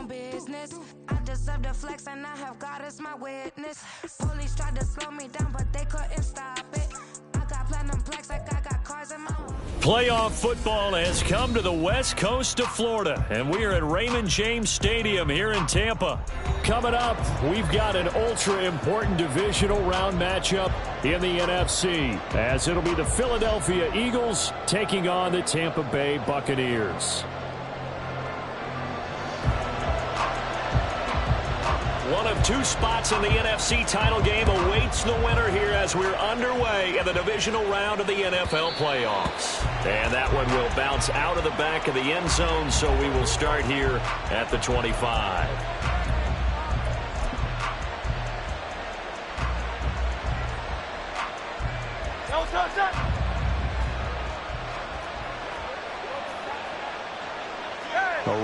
own business. I deserve the flex and I have God as my witness. Police tried to slow me down, but they couldn't stop it. I got platinum plaques like I got cars in my home. Playoff football has come to the west coast of Florida, and we are at Raymond James Stadium here in Tampa. Coming up, we've got an ultra-important divisional round matchup in the NFC, as it'll be the Philadelphia Eagles taking on the Tampa Bay Buccaneers. One of two spots in the NFC title game awaits the winner here as we're underway in the divisional round of the NFL playoffs. And that one will bounce out of the back of the end zone, so we will start here at the 25.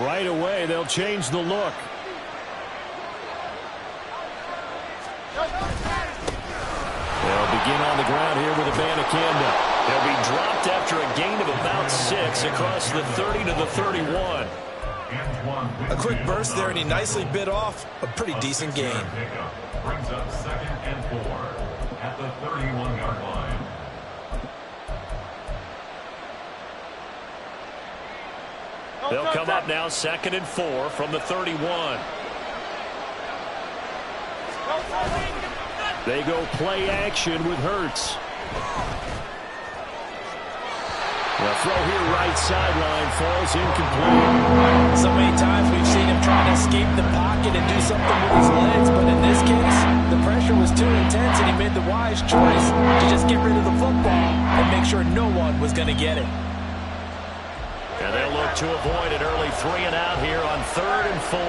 Right away, they'll change the look. They'll begin on the ground here with Abanikanda. They'll be dropped after a gain of about 6 across the 30 to the 31. A quick burst there, and he nicely bit off a pretty decent gain. Brings up 2nd and 4 at the 31-yard line. They'll come up now 2nd and 4 from the 31. They go play action with Hurts. The throw here right sideline falls incomplete. So many times we've seen him trying to escape the pocket and do something with his legs, but in this case, the pressure was too intense and he made the wise choice to just get rid of the football and make sure no one was going to get it. And they'll look to avoid an early 3 and out here on 3rd and 4.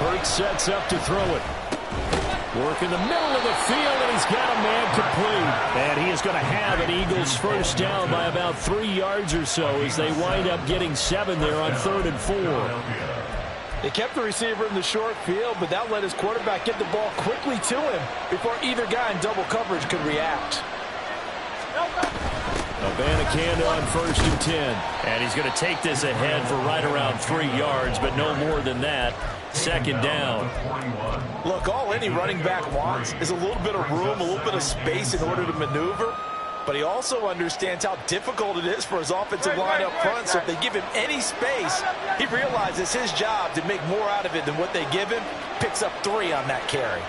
Hurts sets up to throw it. Work in the middle of the field, and he's got a man complete. And he is going to have an Eagles first down by about 3 yards or so as they wind up getting 7 there on 3rd and 4. They kept the receiver in the short field, but that let his quarterback get the ball quickly to him before either guy in double coverage could react. Abanikanda on 1st and 10. And he's going to take this ahead for right around 3 yards, but no more than that. 2nd down. Look, all any running back wants is a little bit of room, a little bit of space in order to maneuver. But he also understands how difficult it is for his offensive line up front. So if they give him any space, he realizes his job to make more out of it than what they give him. Picks up 3 on that carry.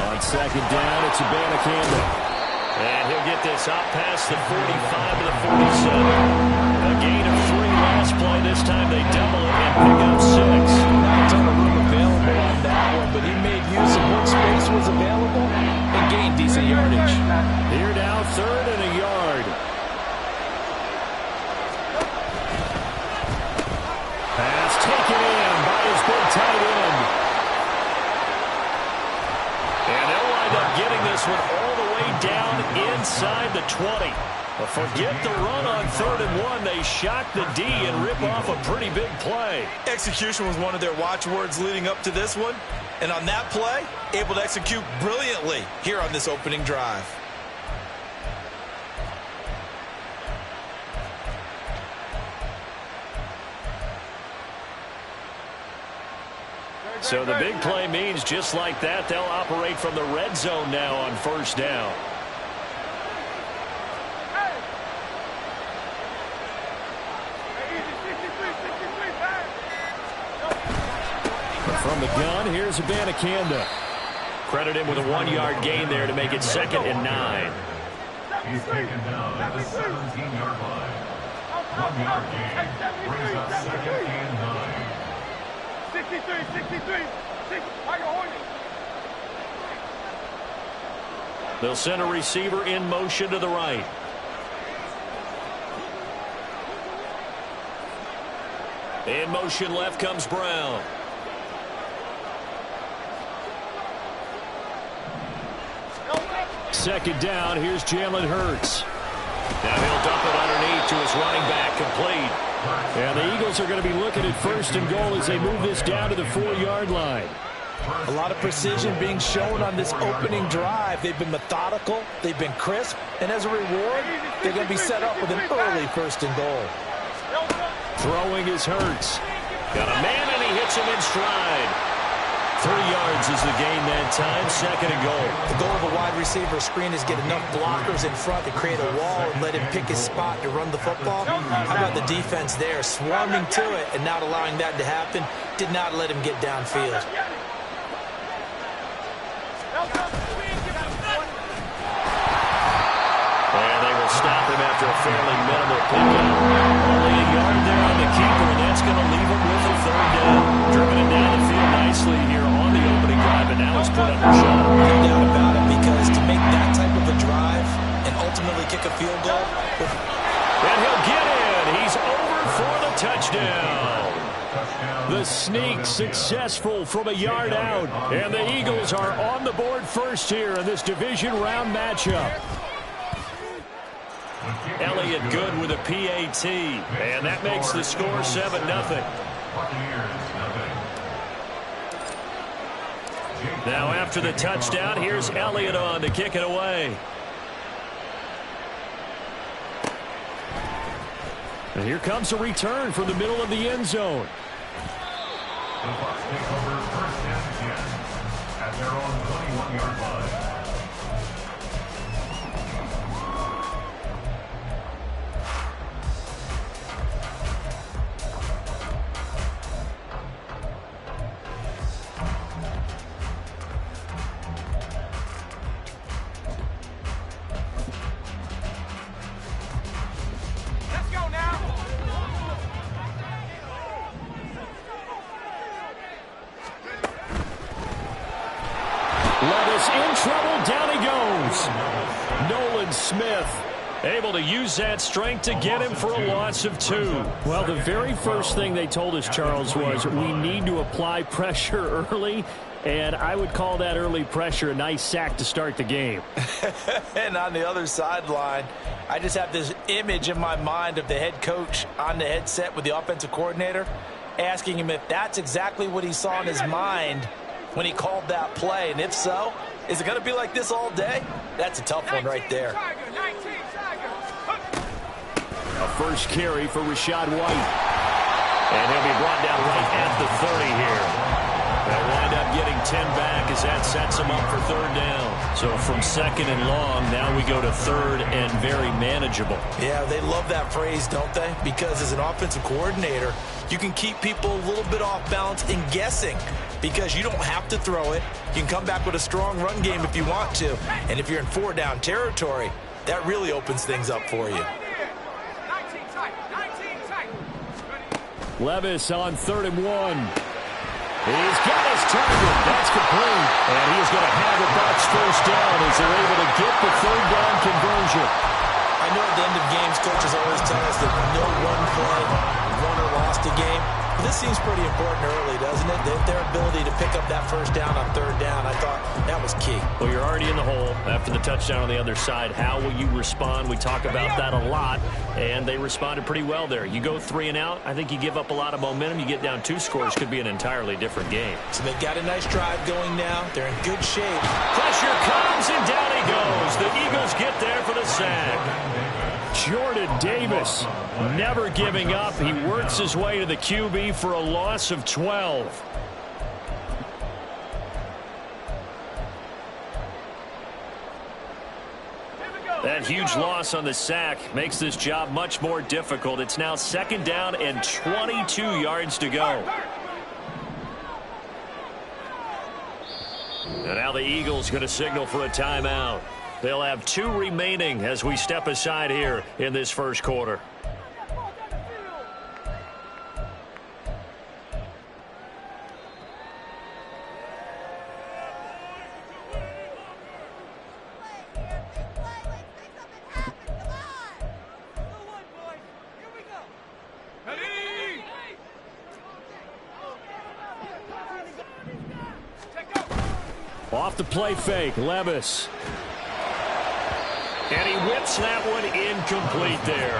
On 2nd down, it's Abanikanda. And he'll get this out past the 45 to the 47. A gain of 3 last play. This time they double it and pick up 6. Not a ton of room available on that one, but he made use of what space was available and gained decent yardage. Here now, 3rd and a yard. Pass taken in by his big tight end. And they'll wind up getting this one all the way down inside the 20. But forget the run on 3rd and 1. They shock the D and rip off a pretty big play. Execution was one of their watchwords leading up to this one. And on that play, able to execute brilliantly here on this opening drive. So the big play means just like that, they'll operate from the red zone now on 1st down. From the gun, here's Abanikanda. Credit him with a 1-yard gain there to make it 2nd and 9. He's taken down at the 17-yard line. 1-yard gain brings up 2nd and 9. 63. They'll send a receiver in motion to the right. In motion left comes Brown. Second down, here's Jalen Hurts. Now he'll dump it underneath to his running back, complete. And the Eagles are going to be looking at 1st and goal as they move this down to the 4-yard line. A lot of precision being shown on this opening drive. They've been methodical, they've been crisp, and as a reward, they're going to be set up with an early 1st and goal. Throwing is Hurts. Got a man, and he hits him in stride. 3 yards is the gain that time, 2nd and goal. The goal of a wide receiver screen is get enough blockers in front to create a wall and let him pick his spot to run the football. How about the defense there, swarming to it and not allowing that to happen? Did not let him get downfield. And they will stop him after a fairly minimal pickup. Only a yard there on the keeper, and that's going to leave him with a 3rd down. Driven it down the field nicely here on the opening drive, and now it's put under shot. No doubt about it, because to make that type of a drive and ultimately kick a field goal. And he'll get in. He's over for the touchdown. The sneak successful from a yard out. And the Eagles are on the board first here in this division round matchup. Elliott good with a PAT. And that makes the score 7-0. Now after the touchdown, here's Elliott on to kick it away. And here comes a return from the middle of the end zone. The Bucs take over 1st and 10 at their own 21-yard line. In trouble, down he goes. Nolan Smith able to use that strength to get him for a loss of 2. Well, the very first thing they told us, Charles, was we need to apply pressure early, and I would call that early pressure a nice sack to start the game. And on the other sideline, I just have this image in my mind of the head coach on the headset with the offensive coordinator asking him if that's exactly what he saw in his mind when he called that play, and if so, is it going to be like this all day? That's a tough one right there. A first carry for Rachaad White. And he'll be brought down right at the 30 here. They'll wind up getting 10 back as that sets him up for 3rd down. So from 2nd and long, now we go to 3rd and very manageable. Yeah, they love that phrase, don't they? Because as an offensive coordinator, you can keep people a little bit off balance and guessing because you don't have to throw it. You can come back with a strong run game if you want to. And if you're in 4-down territory, that really opens things up for you. Levis on 3rd and 1. He's got his target. That's complete. And he is going to have the Bucs 1st down as they're able to get the 3rd down conversion. I know at the end of games, coaches always tell us that no one play won or lost a game. But this seems pretty important early, doesn't it? Their ability to pick up that 1st down on 3rd down, I thought that was key. Well, you're already in the hole after the touchdown on the other side. How will you respond? We talk about that a lot, and they responded pretty well there. You go 3 and out, I think you give up a lot of momentum. You get down 2 scores, could be an entirely different game. So they've got a nice drive going now. They're in good shape. Pressure comes, and down he goes. The Eagles get there for the sack. Jordan Davis never giving up. He works his way to the QB for a loss of 12. That huge loss on the sack makes this job much more difficult. It's now 2nd down and 22 yards to go. And now the Eagles going to signal for a timeout. They'll have 2 remaining as we step aside here in this 1st quarter. Off the play fake, Levis. And he whips that one incomplete there.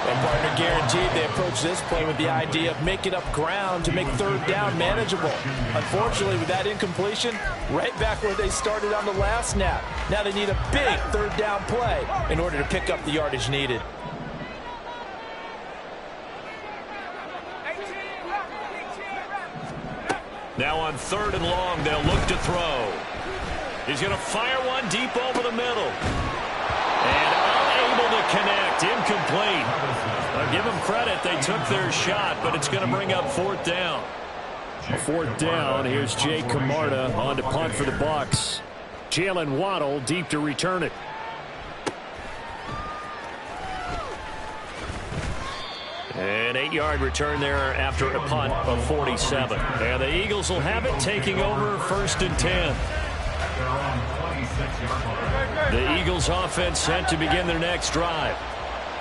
And partner guaranteed they approach this play with the idea of making up ground to make third down manageable. Unfortunately, with that incompletion, right back where they started on the last snap. Now they need a big third down play in order to pick up the yardage needed. Now on 3rd and long, they'll look to throw. He's going to fire one deep over the middle. And unable to connect. Incomplete. I'll give them credit. They took their shot, but it's going to bring up 4th down. A 4th down. Here's Jay Camarda on to punt for the Bucs. Jalen Waddle deep to return it. An 8-yard return there after a punt of 47. And the Eagles will have it, taking over 1st and 10. The Eagles offense set to begin their next drive.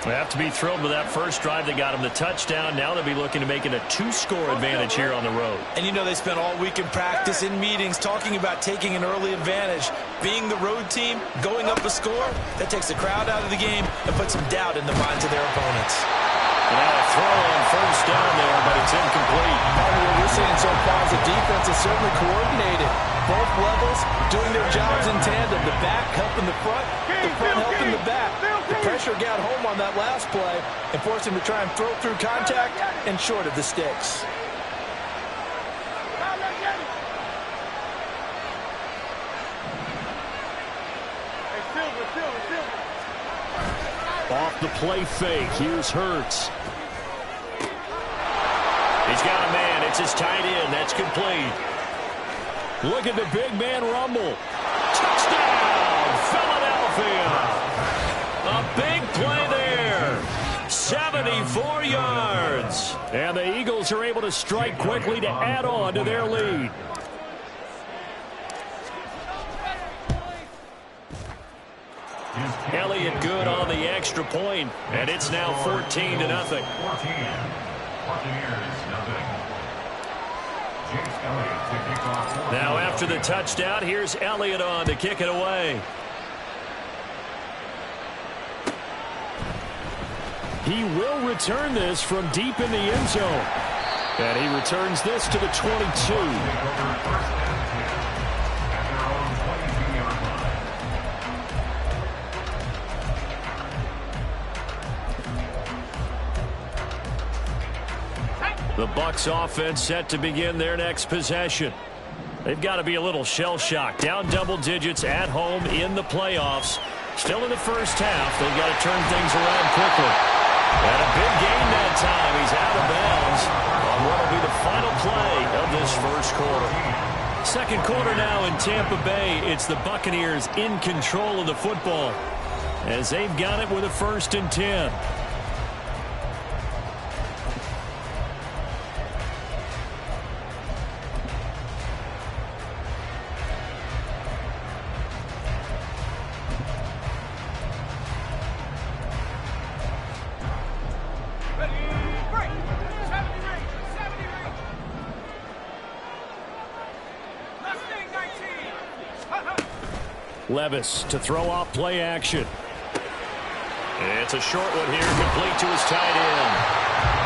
They have to be thrilled with that first drive. They got them the touchdown. Now they'll be looking to make it a 2-score advantage here on the road. And you know they spent all week in practice, in meetings, talking about taking an early advantage. Being the road team, going up a score, that takes the crowd out of the game and puts some doubt in the minds of their opponents. Now a throw on 1st down there, but it's incomplete. What we're seeing so far is the defense is certainly coordinated. Both levels doing their jobs in tandem. The back helping the front helping the back. The pressure got home on that last play and forced him to try and throw through contact and short of the sticks. Off the play fake. Here's Hurts. He's got a man. It's his tight end. That's complete. Look at the big man rumble. Touchdown, Philadelphia. A big play there. 74 yards. And the Eagles are able to strike quickly to add on to their lead. Elliott good on the extra point, and it's now 14-0. Now after the touchdown, here's Elliott on to kick it away. He will return this from deep in the end zone. And he returns this to the 22. The Bucs offense set to begin their next possession. They've got to be a little shell-shocked. Down double digits at home in the playoffs. Still in the first half. They've got to turn things around quickly. And a big gain that time. He's out of bounds on what will be the final play of this first quarter. Second quarter now in Tampa Bay. It's the Buccaneers in control of the football as they've got it with a 1st and 10. Levis to throw off play action. It's a short one here, complete to his tight end.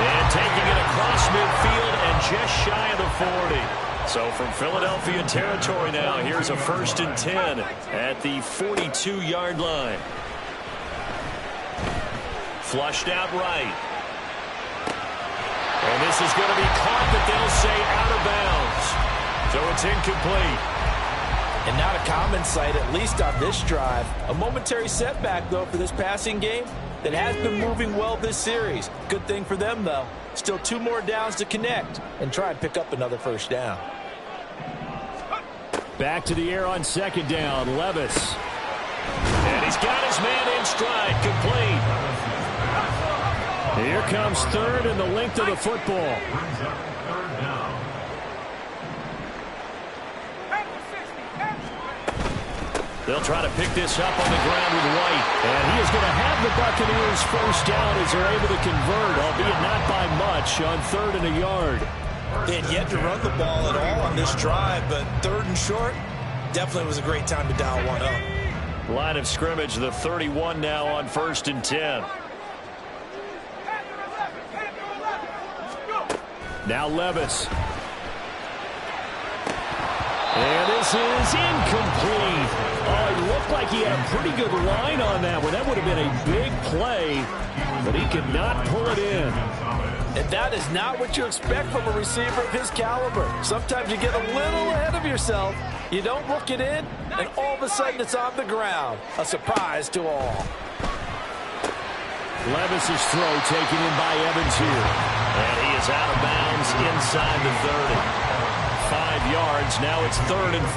And taking it across midfield and just shy of the 40. So from Philadelphia territory now, here's a 1st and 10 at the 42-yard line. Flushed out right. And this is going to be caught, but they'll say out of bounds. So it's incomplete. And not a common sight, at least on this drive. A momentary setback, though, for this passing game that has been moving well this series. Good thing for them, though. Still 2 more downs to connect and try and pick up another 1st down. Back to the air on 2nd down, Levis. And he's got his man in stride, complete. Here comes 3rd and the length of the football. They'll try to pick this up on the ground with White. And he is going to have the Buccaneers 1st down as they're able to convert, albeit not by much, on 3rd and a yard. They had yet to run the ball at all on this drive, but 3rd and short definitely was a great time to dial one up. Line of scrimmage, the 31 now on 1st and 10. Now Levis. And this is incomplete. Oh, it looked like he had a pretty good line on that one. That would have been a big play, but he could not pull it in. And that is not what you expect from a receiver of his caliber. Sometimes you get a little ahead of yourself. You don't look it in, and all of a sudden it's on the ground. A surprise to all. Levis's throw taken in by Evans here. And he is out of bounds inside the 30. 5 yards. Now it's 3rd and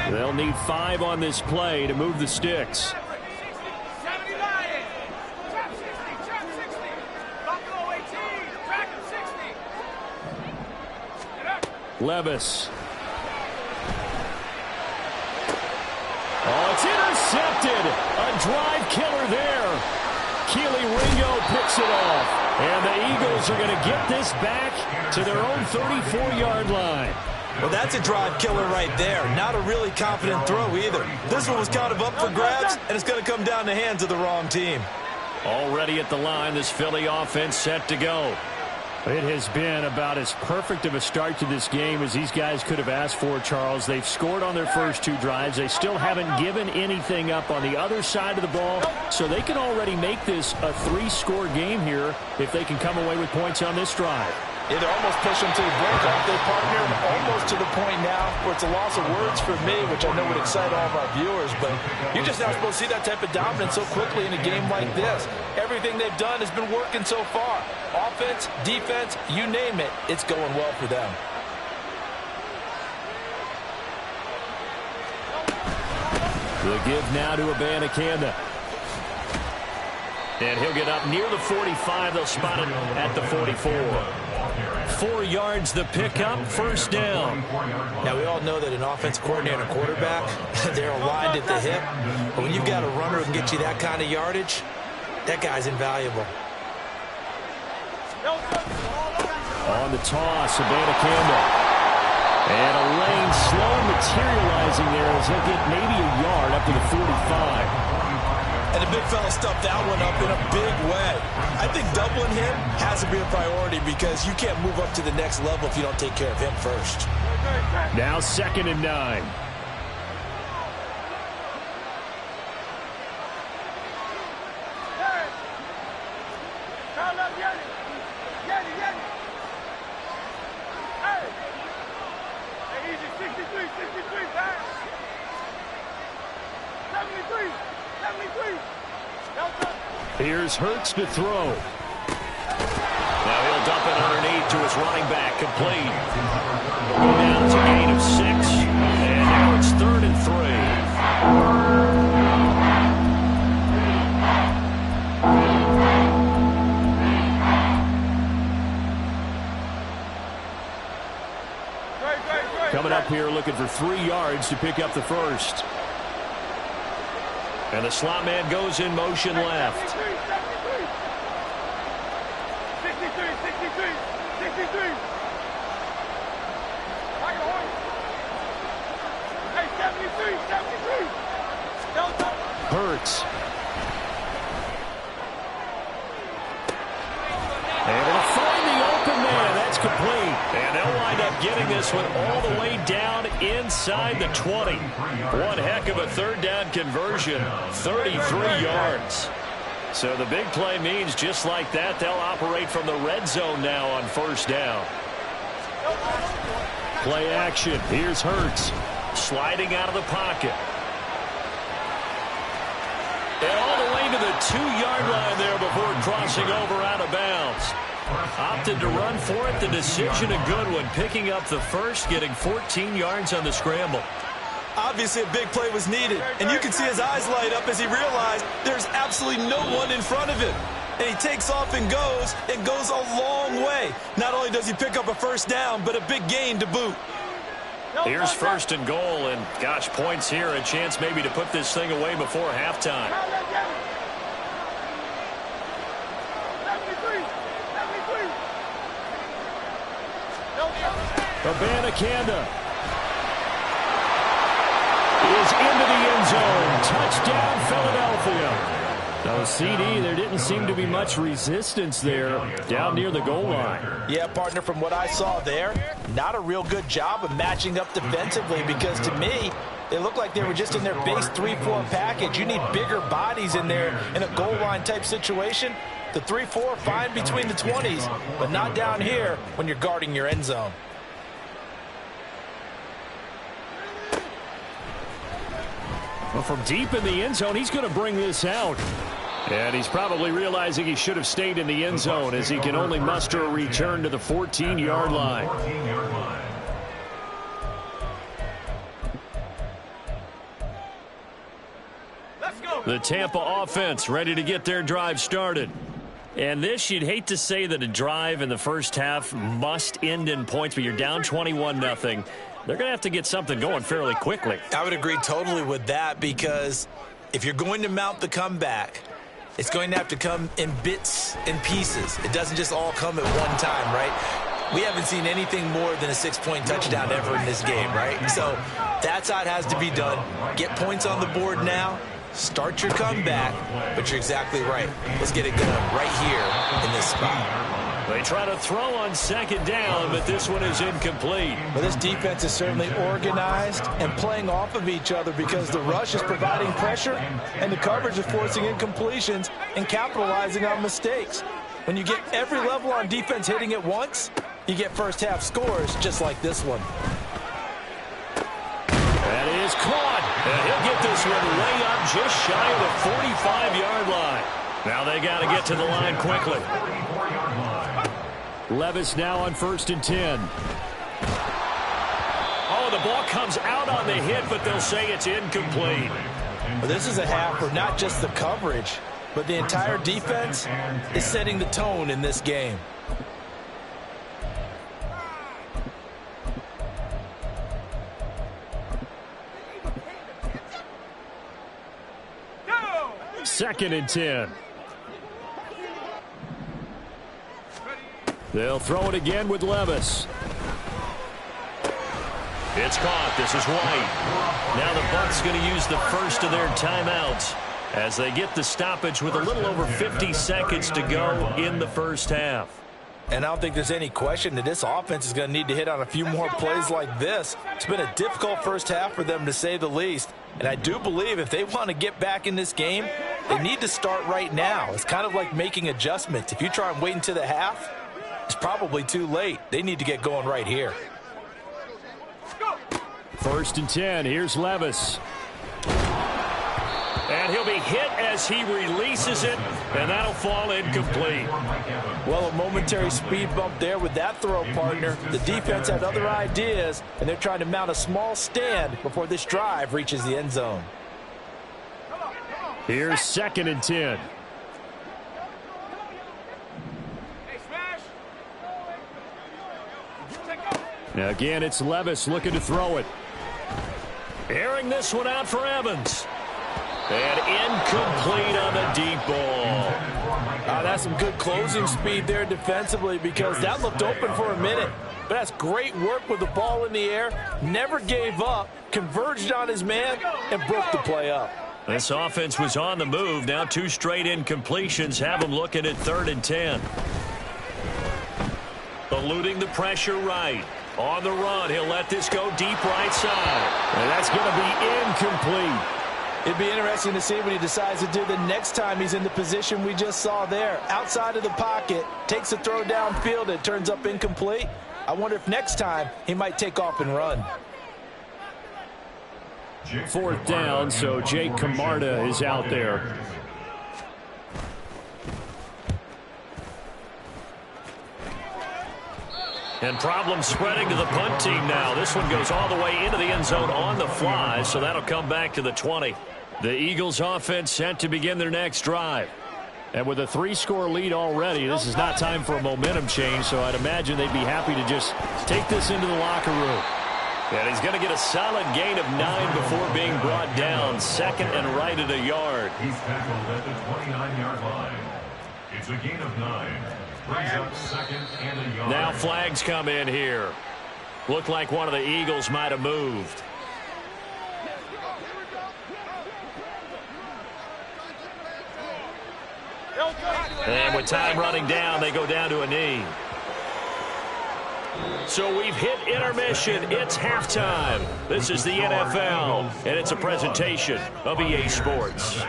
5. They'll need 5 on this play to move the sticks. Levis. Oh, it's intercepted. A drive killer there. Keely Ringo picks it off. And the Eagles are going to get this back to their own 34-yard line. Well, that's a drive killer right there. Not a really confident throw either. This one was kind of up for grabs, and it's going to come down the hands of the wrong team. Already at the line, this Philly offense set to go. It has been about as perfect of a start to this game as these guys could have asked for, Charles. They've scored on their first 2 drives. They still haven't given anything up on the other side of the ball, so they can already make this a 3-score game here if they can come away with points on this drive. Yeah, they're almost pushing them to the brink. Aren't they, partner? Almost to the point now where it's a loss of words for me, which I know would excite all of our viewers, but you're just not supposed to see that type of dominance so quickly in a game like this. Everything they've done has been working so far. Offense, defense, you name it, it's going well for them. The give now to Abanikanda. And he'll get up near the 45. They'll spot it at the 44. 4 yards the pickup, 1st down. Now, we all know that an offense coordinator and a quarterback, they're aligned at the hip. But when you've got a runner who can get you that kind of yardage, that guy's invaluable. On the toss, Abanikanda. And a lane slow materializing there as he'll get maybe a yard up to the 45. And the big fella stuffed that one up in a big way. I think doubling him has to be a priority because you can't move up to the next level if you don't take care of him first. Now 2nd and 9. Here's Hurts to throw. Now he'll dump it underneath to his running back, complete. Down to a gain of 6, and now it's 3rd and 3. Coming up here looking for 3 yards to pick up the 1st. And the slot man goes in motion left. 63. Hey, 73. Hurts. Able to find the open man. That's complete. And they'll wind up getting this one all the way down inside the 20. One heck of a 3rd down conversion. 33 yards. So the big play means just like that, they'll operate from the red zone now on 1st down. Play action. Here's Hurts. Sliding out of the pocket. And all the way to the 2-yard line there before crossing over out of bounds. Opted to run for it. The decision a good one. Picking up the 1st, getting 14 yards on the scramble. Obviously, a big play was needed, and you can see his eyes light up as he realized there's absolutely no one in front of him. And he takes off and goes a long way. Not only does he pick up a 1st down, but a big gain to boot. Here's 1st and goal, and gosh, points here. A chance maybe to put this thing away before halftime. Abanikanda is into the end zone. Touchdown, Philadelphia. Now, CD, there didn't seem to be much resistance there down near the goal line. Yeah, partner, from what I saw there, not a real good job of matching up defensively, because to me, they looked like they were just in their base 3-4 package. You need bigger bodies in there in a goal line type situation. The 3-4, fine between the 20s, but not down here when you're guarding your end zone. Well, from deep in the end zone, he's going to bring this out. And he's probably realizing he should have stayed in the end zone, as he can only muster a return to the 14-yard line. The Tampa offense ready to get their drive started. And this, you'd hate to say that a drive in the first half must end in points, but you're down 21-0. They're going to have to get something going fairly quickly. I would agree totally with that, because if you're going to mount the comeback, it's going to have to come in bits and pieces. It doesn't just all come at one time, right? We haven't seen anything more than a 6-point touchdown ever in this game, right? So that's how it has to be done. Get points on the board now. Start your comeback, but you're exactly right. Let's get it going right here in this spot. They try to throw on second down, but this one is incomplete. Well, this defense is certainly organized and playing off of each other, because the rush is providing pressure and the coverage is forcing incompletions and capitalizing on mistakes. When you get every level on defense hitting at once, you get first half scores just like this one. That is caught, and he'll get this one way up just shy of the 45-yard line. Now they got to get to the line quickly. Levis now on 1st and 10. Oh, the ball comes out on the hit, but they'll say it's incomplete. Well, this is a half where not just the coverage, but the entire defense is setting the tone in this game. Second and 10. They'll throw it again with Levis. It's caught. This is White. Now the Bucs going to use the first of their timeouts as they get the stoppage with a little over 50 seconds to go in the first half. And I don't think there's any question that this offense is going to need to hit on a few more plays like this. It's been a difficult first half for them, to say the least. And I do believe if they want to get back in this game, they need to start right now. It's kind of like making adjustments. If you try and wait until the half, it's probably too late. They need to get going right here. 1st and 10. Here's Levis. And he'll be hit as he releases it, and that'll fall incomplete. Well, a momentary speed bump there with that throw, partner. The defense had other ideas, and they're trying to mount a small stand before this drive reaches the end zone. Here's 2nd and 10. Now again, it's Levis looking to throw it. Airing this one out for Evans. And incomplete on the deep ball. That's some good closing speed there defensively, because that looked open for a minute. But that's great work with the ball in the air. Never gave up, converged on his man, and broke the play up. This offense was on the move. Now 2 straight incompletions have them looking at 3rd and 10. Eluding the pressure right. On the run, he'll let this go deep right side. And that's going to be incomplete. It'd be interesting to see what he decides to do the next time he's in the position we just saw there. Outside of the pocket, takes a throw downfield, it turns up incomplete. I wonder if next time he might take off and run. 4th down, so Jake Camarda is out there. And problem spreading to the punt team now. This one goes all the way into the end zone on the fly, so that'll come back to the 20. The Eagles offense set to begin their next drive. And with a 3-score lead already, this is not time for a momentum change, so I'd imagine they'd be happy to just take this into the locker room. And he's going to get a solid gain of 9 before being brought down. 2nd and right at a yard. He's tackled at the 29-yard line. It's a gain of 9. Brings up 2nd and a yard. Now flags come in here. Looked like one of the Eagles might have moved. And with time running down, they go down to a knee. So we've hit intermission. It's halftime. This is the NFL, and it's a presentation of EA Sports.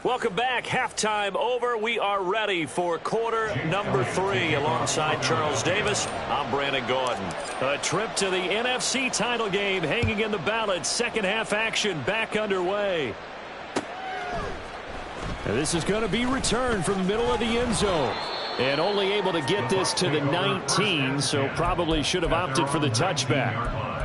Welcome back. Halftime over. We are ready for quarter number 3. Alongside Charles Davis, I'm Brandon Gordon. A trip to the NFC title game hanging in the balance. Second half action back underway. And this is going to be returned from the middle of the end zone. And only able to get this to the 19, so probably should have opted for the touchback.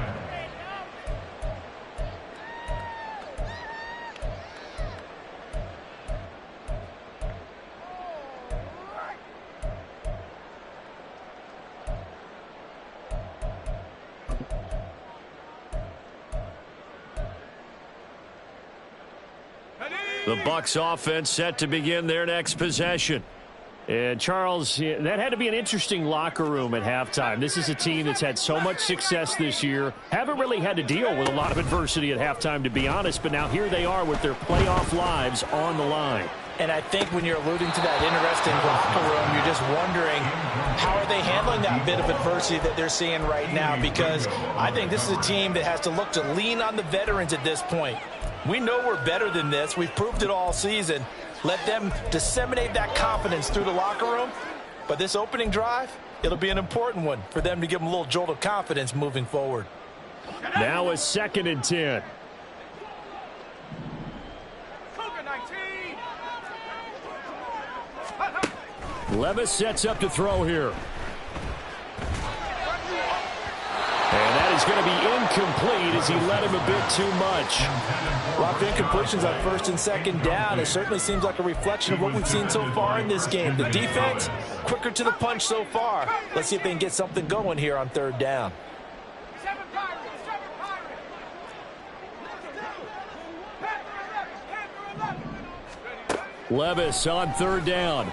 The Bucs offense set to begin their next possession. And Charles, that had to be an interesting locker room at halftime. This is a team that's had so much success this year. Haven't really had to deal with a lot of adversity at halftime, to be honest. But now here they are with their playoff lives on the line. And I think when you're alluding to that interesting locker room, you're just wondering how are they handling that bit of adversity that they're seeing right now, because I think this is a team that has to look to lean on the veterans at this point. We know we're better than this. We've proved it all season. Let them disseminate that confidence through the locker room. But this opening drive, it'll be an important one for them to give them a little jolt of confidence moving forward. Now a 2nd and 10. Levis sets up to throw here. And that is going to be incomplete as he led him a bit too much. A lot of incompletions on 1st and 2nd down. It certainly seems like a reflection of what we've seen so far in this game. The defense, quicker to the punch so far. Let's see if they can get something going here on 3rd down. Levis on 3rd down.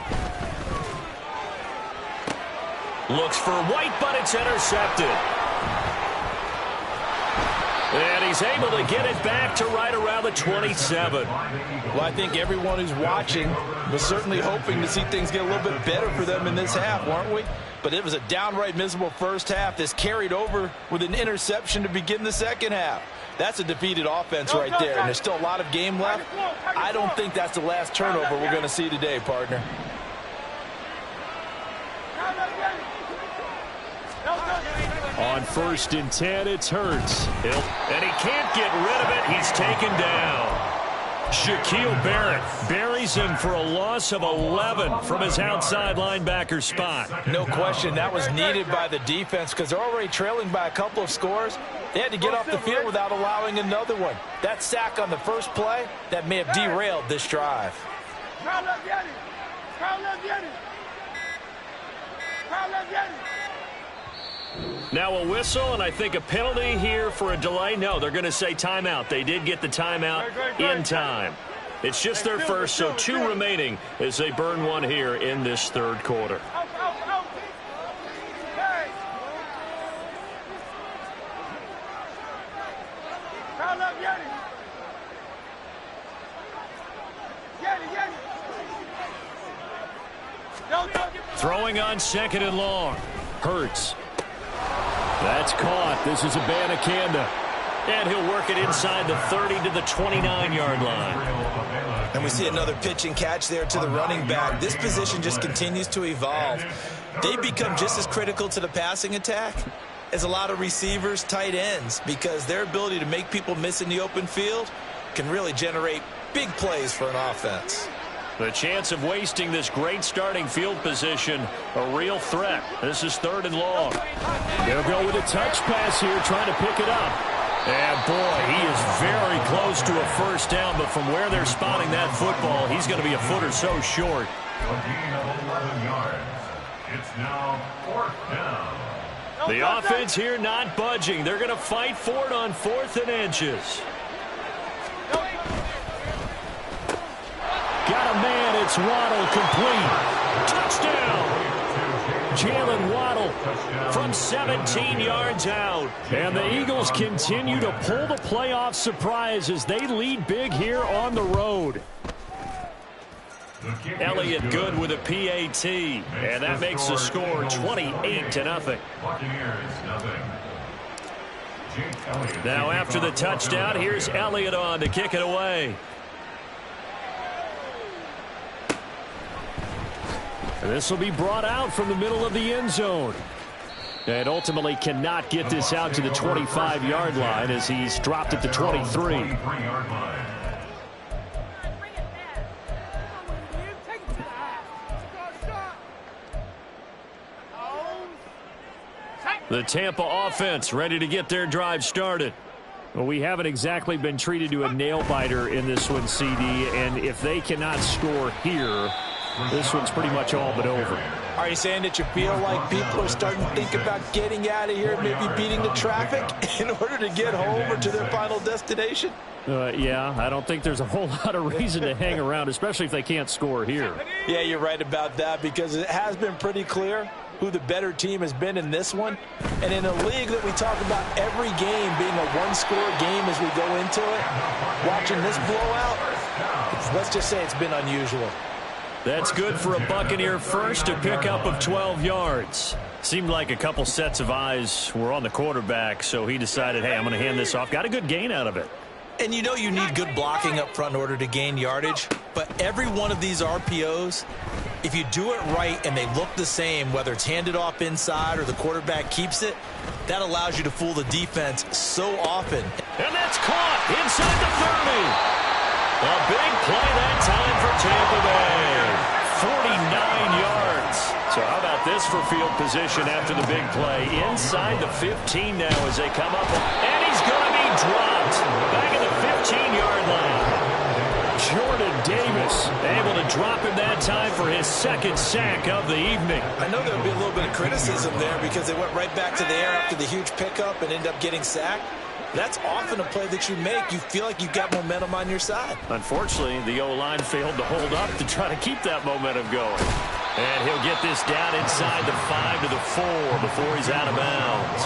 Looks for White, but it's intercepted. And he's able to get it back to right around the 27. Well, I think everyone who's watching was certainly hoping to see things get a little bit better for them in this half, weren't we? But it was a downright miserable first half. This carried over with an interception to begin the second half. That's a defeated offense right there, and there's still a lot of game left. I don't think that's the last turnover we're going to see today, partner. On 1st and 10, it's Hurts. And he can't get rid of it. He's taken down. Shaquille Barrett buries him for a loss of 11 from his outside linebacker spot. No question, that was needed by the defense because they're already trailing by a couple of scores. They had to get off the field without allowing another one. That sack on the first play, that may have derailed this drive. Now a whistle, and I think a penalty here for a delay. No, they're going to say timeout. They did get the timeout in time. It's just their first, so 2 remaining as they burn one here in this 3rd quarter. Throwing on 2nd and long. Hurts. That's caught. This is Abanikanda. And he'll work it inside the 30 to the 29-yard line. And we see another pitch and catch there to the running back. This position just continues to evolve. They become just as critical to the passing attack as a lot of receivers, tight ends, because their ability to make people miss in the open field can really generate big plays for an offense. The chance of wasting this great starting field position, a real threat. This is 3rd and long. They'll go with a touch pass here, trying to pick it up. And boy, he is very close to a first down, but from where they're spotting that football, he's going to be a foot or so short. A gain of 11 yards. It's now 4th down. The offense here not budging. They're going to fight for it on 4th and inches. Got a man It's Waddle complete. Touchdown. Jalen Waddle from 17 yards out. And the Eagles continue to pull the playoff surprise as they lead big here on the road. Elliott good with a PAT, and that makes the score 28-0. Now after the touchdown, here's Elliott on to kick it away. And this will be brought out from the middle of the end zone. And ultimately cannot get this out to the 25-yard line as he's dropped at the 23. The Tampa offense ready to get their drive started. Well, we haven't exactly been treated to a nail-biter in this one, CD, and if they cannot score here, this one's pretty much all but over. Are you saying that you feel like people are starting to think about getting out of here, maybe beating the traffic in order to get home or to their final destination? Yeah, I don't think there's a whole lot of reason to hang around, especially if they can't score here. Yeah, you're right about that because it has been pretty clear who the better team has been in this one. And in a league that we talk about every game being a one-score game as we go into it, watching this blowout, let's just say it's been unusual. That's good for a Buccaneer first, a pickup of 12 yards. Seemed like a couple sets of eyes were on the quarterback, so he decided, hey, I'm going to hand this off. Got a good gain out of it. And you know you need good blocking up front in order to gain yardage, but every one of these RPOs, if you do it right and they look the same, whether it's handed off inside or the quarterback keeps it, that allows you to fool the defense so often. And that's caught inside the 30. A big play that time for Tampa Bay. 49 yards. So how about this for field position after the big play? Inside the 15 now as they come up. And he's going to be dropped. Back at the 15-yard line. Jordan Davis able to drop him that time for his second sack of the evening. I know there would be a little bit of criticism there because they went right back to the air after the huge pickup and ended up getting sacked. That's often a play that you make. You feel like you've got momentum on your side. Unfortunately, the O-line failed to hold up to try to keep that momentum going. And he'll get this down inside the 5 to the 4 before he's out of bounds.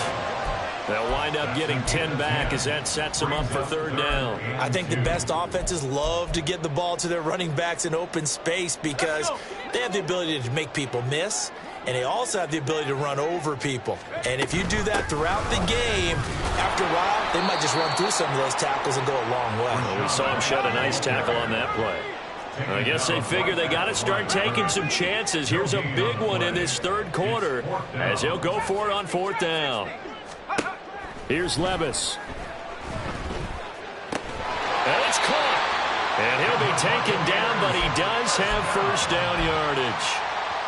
They'll wind up getting 10 back as that sets them up for third down. I think the best offenses love to get the ball to their running backs in open space because they have the ability to make people miss. And they also have the ability to run over people. And if you do that throughout the game, after a while, they might just run through some of those tackles and go a long way. Well, we saw him shed a nice tackle on that play. I guess they figure they got to start taking some chances. Here's a big one in this third quarter as he'll go for it on fourth down. Here's Levis. And it's caught. And he'll be taken down, but he does have first down yardage.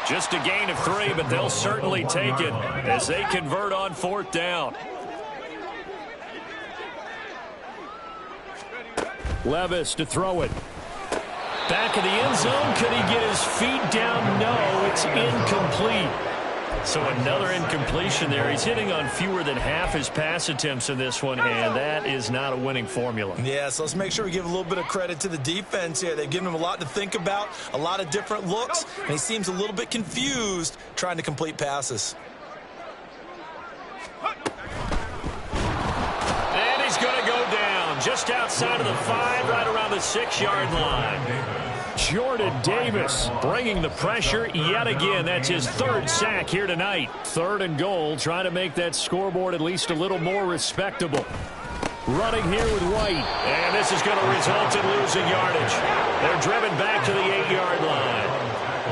Just a gain of 3, but they'll certainly take it as they convert on fourth down. Levis to throw it. Back of the end zone. Could he get his feet down? No, it's incomplete. So another incompletion there. He's hitting on fewer than half his pass attempts in this one, and that is not a winning formula. Yeah, so let's make sure we give a little bit of credit to the defense here. They've given him a lot to think about, a lot of different looks, and he seems a little bit confused trying to complete passes. And he's going to go down just outside of the 5, right around the 6-yard line. Jordan Davis bringing the pressure yet again. That's his third sack here tonight. 3rd and goal, trying to make that scoreboard at least a little more respectable. Running here with White. And this is going to result in losing yardage. They're driven back to the 8-yard line.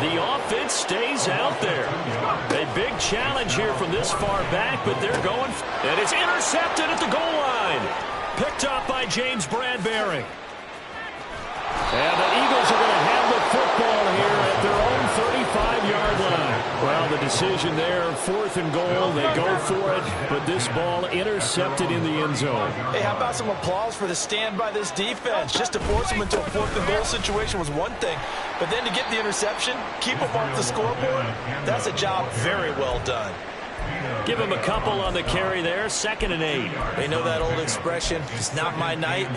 The offense stays out there. A big challenge here from this far back, but they're going. And it's intercepted at the goal line. Picked up by James Bradbury. And the Eagles are going to have the football here at their own 35-yard line. Well, the decision there, 4th and goal. They go for it, but this ball intercepted in the end zone. Hey, how about some applause for the stand by this defense? Just to force them into a 4th and goal situation was one thing, but then to get the interception, keep them off the scoreboard, that's a job very well done. Give him a couple on the carry there, 2nd and 8. They know that old expression, it's not my night.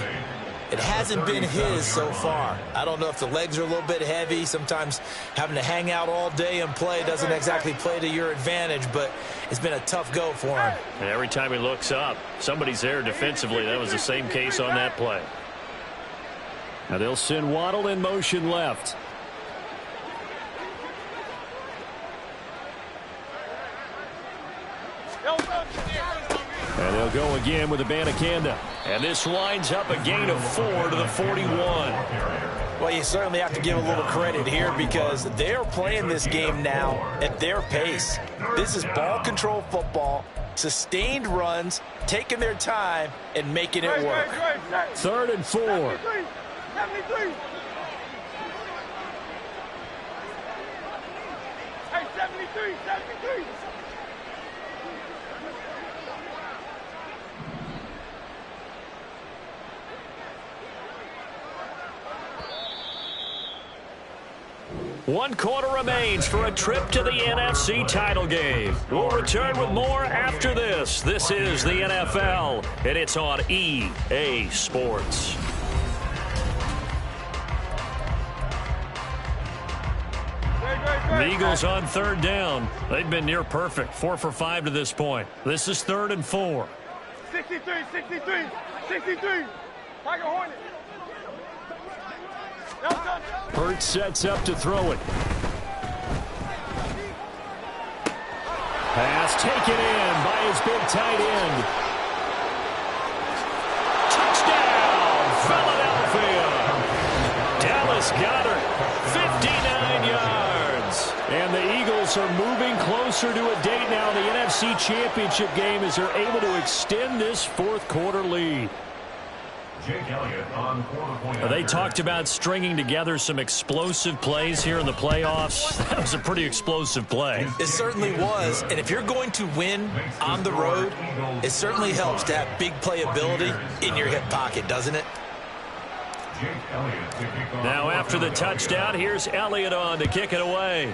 It hasn't been his so far. I don't know if the legs are a little bit heavy. Sometimes having to hang out all day and play doesn't exactly play to your advantage, but it's been a tough go for him. And every time he looks up, somebody's there defensively. That was the same case on that play. Now they'll send Waddle in motion left. And they'll go again with Abanikanda. And this winds up a gain of 4 to the 41. Well, you certainly have to give a little credit here because they're playing this game now at their pace. This is ball control football, sustained runs, taking their time, and making it work. 3rd and 4. 73. Hey, 73, 73. One quarter remains for a trip to the NFC title game. We'll return with more after this. This is the NFL, and it's on EA Sports. The Eagles on 3rd down. They've been near perfect, 4 for 5 to this point. This is 3rd and 4. 63, 63, 63. Tiger Hornet. Hurts sets up to throw it. Pass taken in by his big tight end. Touchdown, Philadelphia. Dallas Goedert, 59 yards. And the Eagles are moving closer to a date now in the NFC Championship game as they're able to extend this 4th quarter lead. They talked about stringing together some explosive plays here in the playoffs. That was a pretty explosive play. It certainly was, and if you're going to win on the road, it certainly helps to have big playability in your hip pocket, doesn't it? Now after the touchdown, here's Elliott on to kick it away.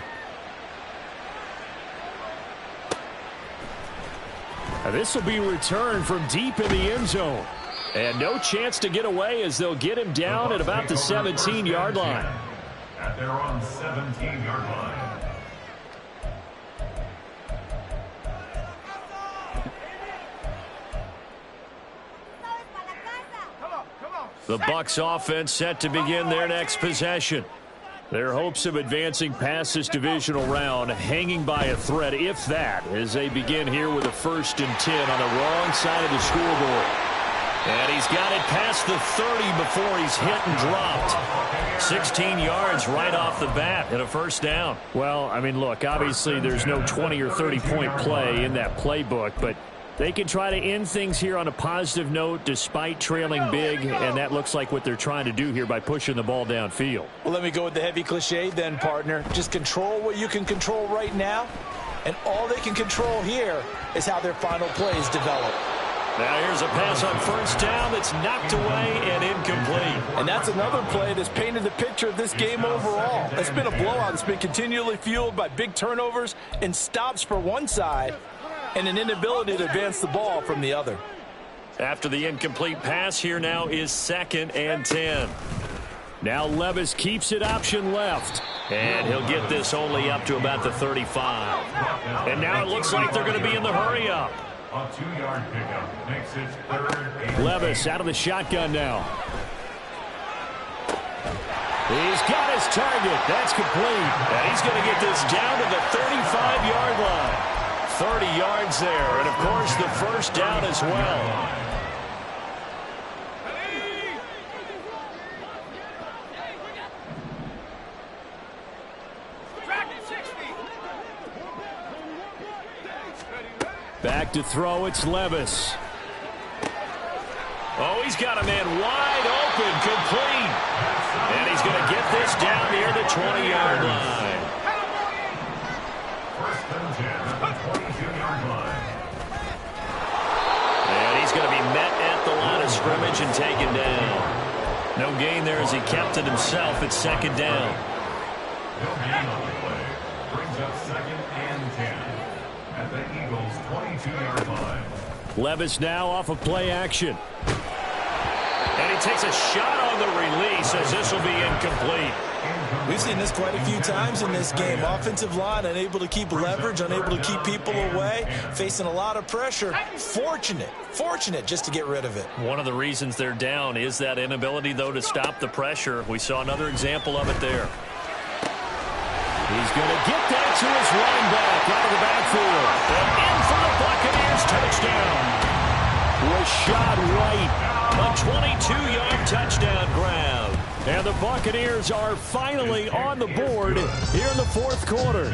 Now this will be returned from deep in the end zone. And no chance to get away as they'll get him down at about the 17-yard line. At their own 17-yard line. The Bucs offense set to begin their next possession. Their hopes of advancing past this divisional round hanging by a thread, if that, as they begin here with a 1st and 10 on the wrong side of the scoreboard. And he's got it past the 30 before he's hit and dropped. 16 yards right off the bat and a 1st down. Well, I mean, look, obviously there's no 20 or 30-point play in that playbook, but they can try to end things here on a positive note despite trailing big, and that looks like what they're trying to do here by pushing the ball downfield. Well, let me go with the heavy cliche then, partner. Just control what you can control right now, and all they can control here is how their final plays develop. Now here's a pass on 1st down that's knocked away and incomplete. And that's another play that's painted the picture of this game overall. It's been a blowout that's been continually fueled by big turnovers and stops for one side and an inability to advance the ball from the other. After the incomplete pass, here now is 2nd and 10. Now Levis keeps it option left. And he'll get this only up to about the 35. And now it looks like they're going to be in the hurry-up. A 2-yard pickup makes it 3rd and Levis out of the shotgun now. He's got his target. That's complete. And he's going to get this down to the 35-yard line. 30 yards there. And, of course, the 1st down as well. Back to throw, it's Levis. Oh, he's got a man wide open, complete. And he's going to get this down near the 20-yard line. 1st and 10 at the 22-yard line. And he's going to be met at the line of scrimmage and taken down. No gain there as he kept it himself at 2nd down. No gain on the play. Brings up 2nd and 10 at the Eagles' 22-yard line. Levis now off of play action. And he takes a shot on the release as this will be incomplete. We've seen this quite a few times in this game. Offensive line unable to keep leverage, unable to keep people away, facing a lot of pressure. Fortunate just to get rid of it. One of the reasons they're down is that inability, though, to stop the pressure. We saw another example of it there. He's going to get that to his running back out of the backfield. And in for the Buccaneers touchdown. Rashad White, a 22-yard touchdown grab. And the Buccaneers are finally on the board here in the fourth quarter.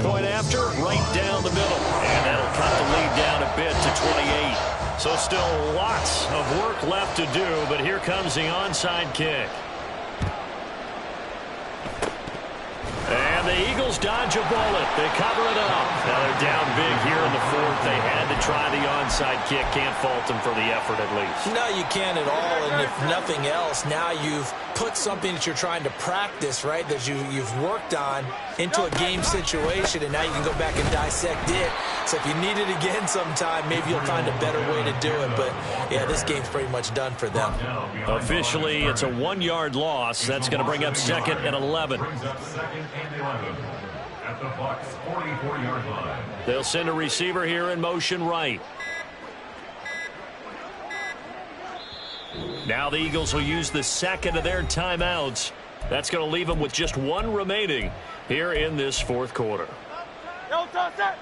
Point after, right down the middle. And that'll cut the lead down a bit to 28. So still lots of work left to do, but here comes the onside kick. And the Eagles dodge a bullet. They cover it up. Now they're down big here in the fourth. They had to try the onside kick. Can't fault them for the effort at least. No, you can't at all. And if nothing else, now you've put something that you're trying to practice, right, that you've worked on into a game situation, and now you can go back and dissect it. So if you need it again sometime, maybe you'll find a better way to do it. But, yeah, this game's pretty much done for them. Officially, it's a 1-yard loss. That's going to bring up second and 11. At the Bucs 44-yard line. They'll send a receiver here in motion right. Now the Eagles will use the second of their timeouts. That's going to leave them with just one remaining here in this fourth quarter. Yo, toss that.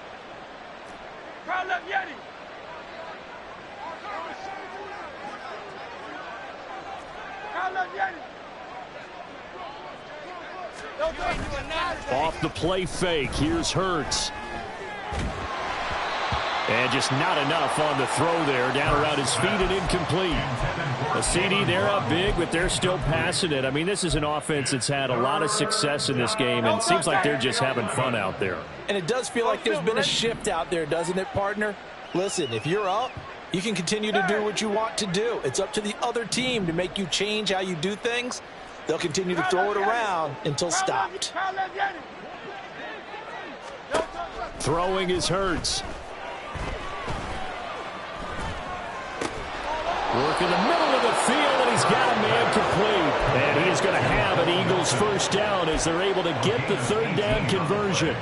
Crowd left Yeti. Crowd left Yeti. Off the play fake, here's Hurts. And just not enough on the throw there, down around his feet and incomplete. A CD, they're up big, but they're still passing it. I mean, this is an offense that's had a lot of success in this game, and it seems like they're just having fun out there. And it does feel like there's been a shift out there, doesn't it, partner? Listen, if you're up, you can continue to do what you want to do. It's up to the other team to make you change how you do things. They'll continue to throw it around until stopped. Throwing is Hurts. Work in the middle of the field, and he's got a man complete. And he is going to have an Eagles first down as they're able to get the third down conversion.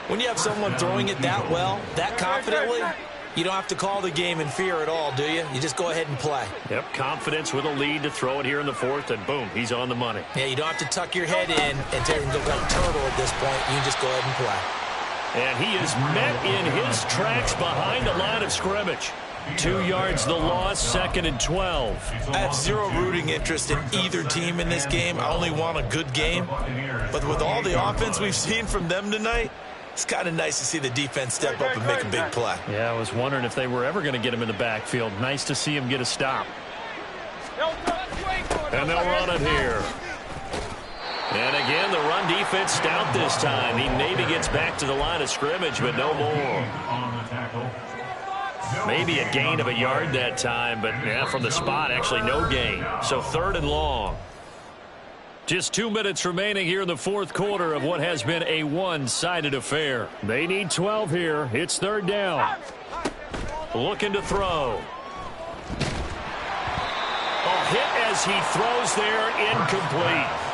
When you have someone throwing it that well, that confidently, you don't have to call the game in fear at all, do you? You just go ahead and play. Yep, confidence with a lead to throw it here in the fourth, and boom, he's on the money. Yeah, you don't have to tuck your head in and go like turtle at this point. You just go ahead and play. And he is met in his tracks behind the line of scrimmage. 2 yards the loss, second and 12. I have zero rooting interest in either team in this game. I only want a good game. But with all the offense we've seen from them tonight, it's kind of nice to see the defense step up and make a big play. Yeah, I was wondering if they were ever going to get him in the backfield. Nice to see him get a stop. And they'll run it here. And again, the run defense stout this time. He maybe gets back to the line of scrimmage, but no more. Maybe a gain of a yard that time, but yeah, from the spot, actually no gain. So third and long. Just 2 minutes remaining here in the fourth quarter of what has been a one-sided affair. They need 12 here. It's third down. Looking to throw. A hit as he throws there, incomplete.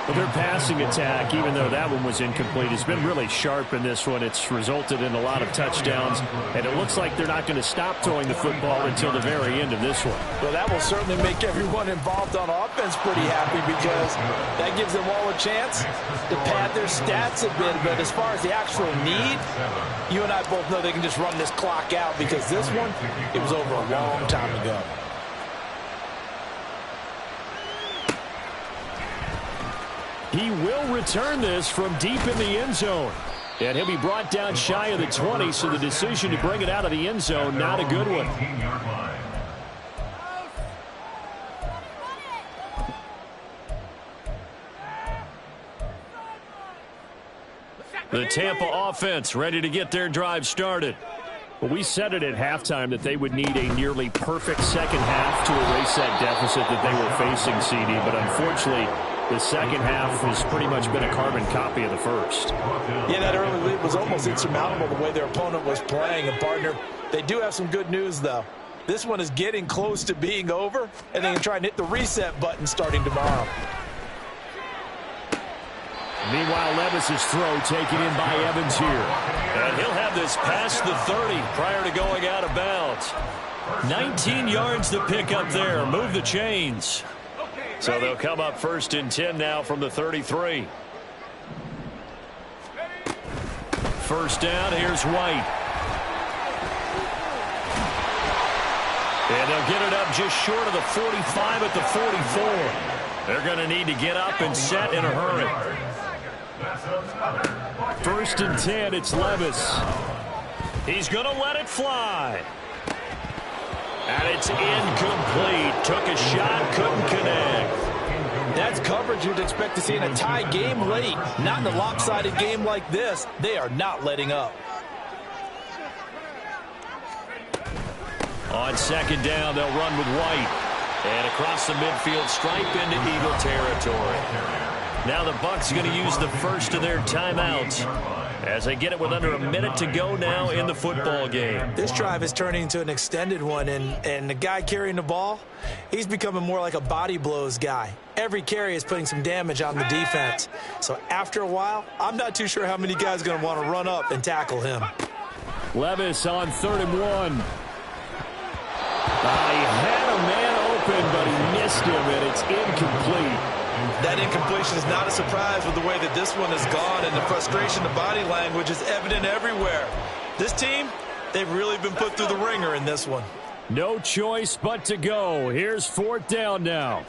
Well, their passing attack, even though that one was incomplete, has been really sharp in this one. It's resulted in a lot of touchdowns, and it looks like they're not going to stop throwing the football until the very end of this one. Well, that will certainly make everyone involved on offense pretty happy because that gives them all a chance to pad their stats a bit. But as far as the actual need, you and I both know they can just run this clock out because this one, it was over a long time ago. He will return this from deep in the end zone. And he'll be brought down shy of the 20, so the decision to bring it out of the end zone, not a good one. The Tampa offense ready to get their drive started. Well, we said it at halftime that they would need a nearly perfect second half to erase that deficit that they were facing, CD, but unfortunately, the second half has pretty much been a carbon copy of the first. Yeah, that early lead was almost insurmountable the way their opponent was playing. And, partner, they do have some good news, though. This one is getting close to being over, and they can try and hit the reset button starting tomorrow. Meanwhile, Levis's throw taken in by Evans here. And he'll have this past the 30 prior to going out of bounds. 19 yards to pick up there. Move the chains. So they'll come up 1st and 10 now from the 33. First down, here's White. And they'll get it up just short of the 45 at the 44. They're going to need to get up and set in a hurry. 1st and 10, it's Levis. He's going to let it fly. And it's incomplete. Took a shot, couldn't connect. That's coverage you'd expect to see in a tie game late. Not in a lopsided game like this. They are not letting up. On 2nd down, they'll run with White. And across the midfield stripe into Eagle territory. Now the Bucs are going to use the first of their timeouts as they get it with under a minute to go now in the football game. This drive is turning into an extended one, and the guy carrying the ball, he's becoming more like a body blows guy. Every carry is putting some damage on the defense. So after a while, I'm not too sure how many guys are going to want to run up and tackle him. Levis on 3rd and 1. He had a man open, but he missed him, and it's incomplete. That incompletion is not a surprise with the way that this one has gone, and the frustration, the body language is evident everywhere. This team, they've really been put through the ringer in this one. No choice but to go. Here's 4th down now.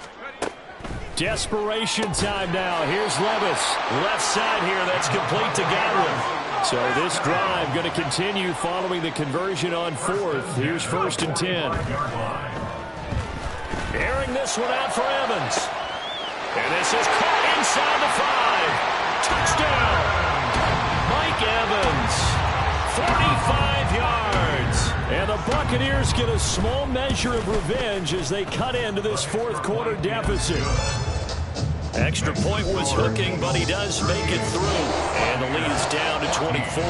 Desperation time now. Here's Levis. Left side here. That's complete to Godwin. So this drive going to continue following the conversion on 4th. Here's 1st and 10. Airing this one out for Evans. And this is caught inside the 5. Touchdown. Mike Evans. 45 yards. And the Buccaneers get a small measure of revenge as they cut into this 4th quarter deficit. Extra point was hooking, but he does make it through. And the lead is down to 24.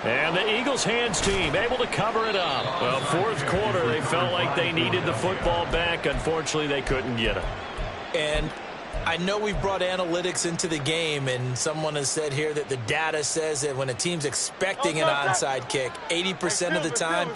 And the Eagles hands team able to cover it up. Well, 4th quarter, they felt like they needed the football back. Unfortunately, they couldn't get it. And I know we've brought analytics into the game, and someone has said here that the data says that when a team's expecting an onside kick, 80% of the time,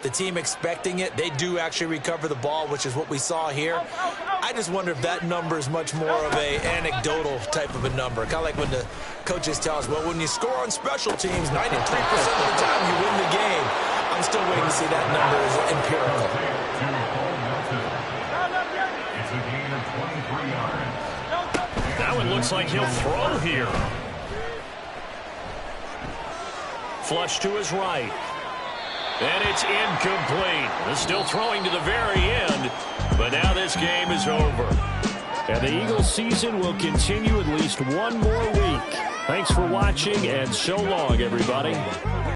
the team expecting it, they do actually recover the ball, which is what we saw here. I just wonder if that number is much more of a anecdotal type of a number. Kind of like when the coaches tell us, well, when you score on special teams, 93% of the time you win the game. I'm still waiting to see that number as empirical. Now it looks like he'll throw here. Flush to his right. And it's incomplete. They're still throwing to the very end, but now this game is over. And the Eagles season will continue at least one more week. Thanks for watching, and so long, everybody.